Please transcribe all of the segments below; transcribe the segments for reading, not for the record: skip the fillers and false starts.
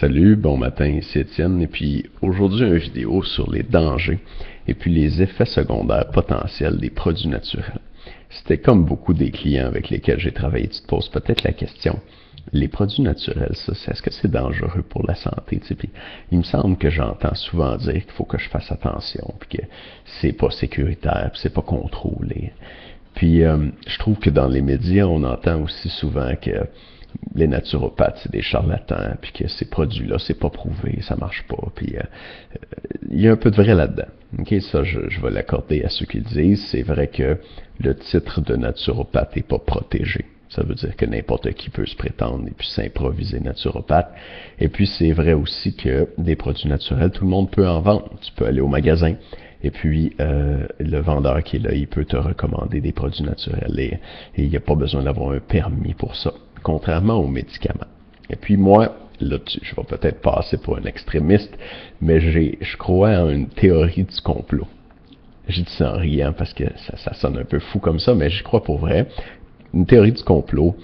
Salut, bon matin, ici Étienne, et puis aujourd'hui une vidéo sur les dangers et puis les effets secondaires potentiels des produits naturels. C'était comme beaucoup des clients avec lesquels j'ai travaillé, tu te poses peut-être la question, les produits naturels, ça, est-ce que c'est dangereux pour la santé? Tu sais? Puis, il me semble que j'entends souvent dire qu'il faut que je fasse attention, puis que c'est pas sécuritaire, puis c'est pas contrôlé. Puis je trouve que dans les médias, on entend aussi souvent que les naturopathes, c'est des charlatans, puis que ces produits-là, c'est pas prouvé, ça marche pas. Puis il y a un peu de vrai là-dedans. Ok, ça, je vais l'accorder à ceux qui le disent. C'est vrai que le titre de naturopathe n'est pas protégé. Ça veut dire que n'importe qui peut se prétendre et puis s'improviser naturopathe. Et puis c'est vrai aussi que des produits naturels, tout le monde peut en vendre. Tu peux aller au magasin. Et puis, le vendeur qui est là, il peut te recommander des produits naturels et il n'y a pas besoin d'avoir un permis pour ça, contrairement aux médicaments. Et puis moi, là, je vais peut-être passer pour un extrémiste, mais je crois en une théorie du complot. J'ai dit ça en riant parce que ça sonne un peu fou comme ça, mais j'y crois pour vrai. Une théorie du complot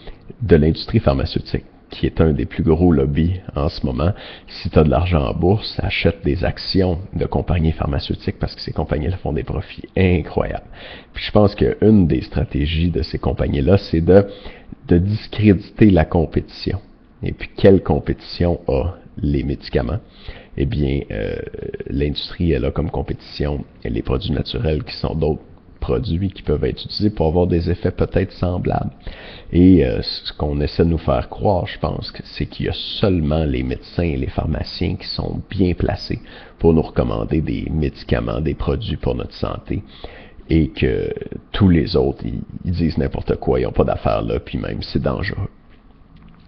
de l'industrie pharmaceutique, qui est un des plus gros lobbies en ce moment. Si tu as de l'argent en bourse, achète des actions de compagnies pharmaceutiques parce que ces compagnies-là font des profits incroyables. Puis je pense qu'une des stratégies de ces compagnies-là, c'est de discréditer la compétition. Et puis, quelle compétition a les médicaments? Eh bien, l'industrie, elle a comme compétition les produits naturels qui sont d'autres produits qui peuvent être utilisés pour avoir des effets peut-être semblables. Et ce qu'on essaie de nous faire croire, je pense, c'est qu'il y a seulement les médecins et les pharmaciens qui sont bien placés pour nous recommander des médicaments, des produits pour notre santé. Et que tous les autres, ils disent n'importe quoi, ils n'ont pas d'affaires là, puis même c'est dangereux.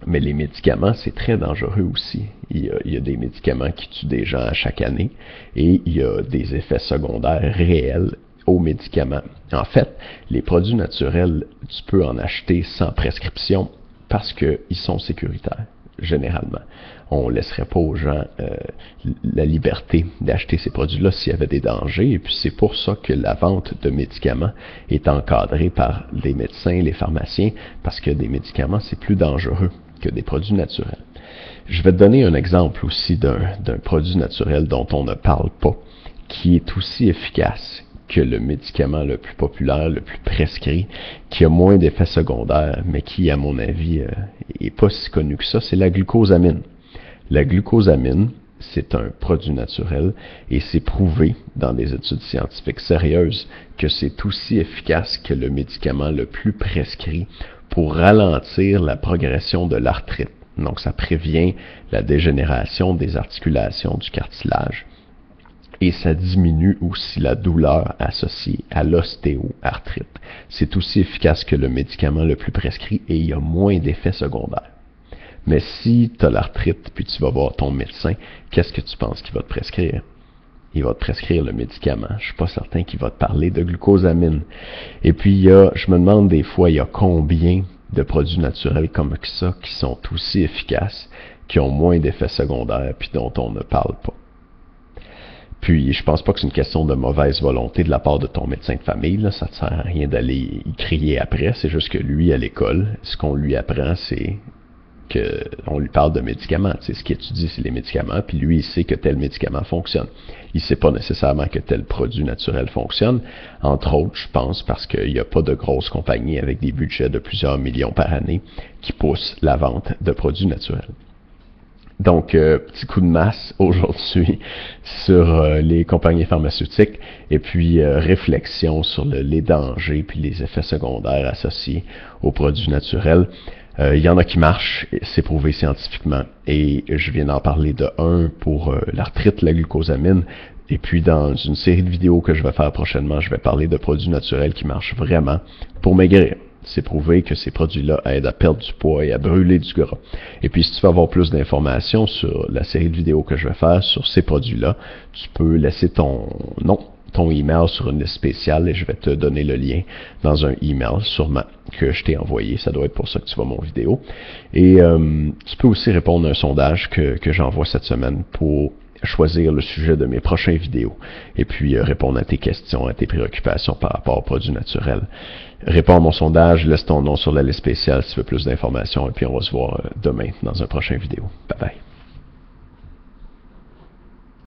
Mais les médicaments, c'est très dangereux aussi. Il y a des médicaments qui tuent des gens à chaque année et il y a des effets secondaires réels aux médicaments. En fait, les produits naturels, tu peux en acheter sans prescription parce qu'ils sont sécuritaires, généralement. On ne laisserait pas aux gens la liberté d'acheter ces produits-là s'il y avait des dangers. Et puis c'est pour ça que la vente de médicaments est encadrée par les médecins, les pharmaciens, parce que des médicaments, c'est plus dangereux que des produits naturels. Je vais te donner un exemple aussi d'un produit naturel dont on ne parle pas, qui est aussi efficace que le médicament le plus populaire, le plus prescrit, qui a moins d'effets secondaires, mais qui, à mon avis, est pas si connu que ça, c'est la glucosamine. La glucosamine, c'est un produit naturel et c'est prouvé dans des études scientifiques sérieuses que c'est aussi efficace que le médicament le plus prescrit pour ralentir la progression de l'arthrite. Donc, ça prévient la dégénération des articulations du cartilage. Et ça diminue aussi la douleur associée à l'ostéoarthrite. C'est aussi efficace que le médicament le plus prescrit et il y a moins d'effets secondaires. Mais si tu as l'arthrite puis tu vas voir ton médecin, qu'est-ce que tu penses qu'il va te prescrire? Il va te prescrire le médicament. Je ne suis pas certain qu'il va te parler de glucosamine. Et puis, je me demande des fois, il y a combien de produits naturels comme ça qui sont aussi efficaces, qui ont moins d'effets secondaires puis dont on ne parle pas. Puis, je pense pas que c'est une question de mauvaise volonté de la part de ton médecin de famille. Là. Ça ne sert à rien d'aller y crier après. C'est juste que lui, à l'école, ce qu'on lui apprend, c'est qu'on lui parle de médicaments. Tu sais, ce qu'il étudie, c'est les médicaments. Puis lui, il sait que tel médicament fonctionne. Il ne sait pas nécessairement que tel produit naturel fonctionne. Entre autres, je pense, parce qu'il n'y a pas de grosses compagnies avec des budgets de plusieurs millions par année qui poussent la vente de produits naturels. Donc, petit coup de masse aujourd'hui sur les compagnies pharmaceutiques et puis réflexion sur les dangers puis les effets secondaires associés aux produits naturels. Il y en a qui marchent, c'est prouvé scientifiquement et je viens d'en parler de un pour l'arthrite, la glucosamine. Et puis dans une série de vidéos que je vais faire prochainement, je vais parler de produits naturels qui marchent vraiment pour maigrir. C'est prouvé que ces produits-là aident à perdre du poids et à brûler du gras. Et puis, si tu veux avoir plus d'informations sur la série de vidéos que je vais faire sur ces produits-là, tu peux laisser ton nom, ton email sur une liste spéciale et je vais te donner le lien dans un email sûrement que je t'ai envoyé. Ça doit être pour ça que tu vois mon vidéo. Et tu peux aussi répondre à un sondage que j'envoie cette semaine pour choisir le sujet de mes prochaines vidéos et puis répondre à tes questions, à tes préoccupations par rapport aux produits naturels. Réponds à mon sondage, laisse ton nom sur la liste spéciale si tu veux plus d'informations et puis on va se voir demain dans un prochain vidéo. Bye bye.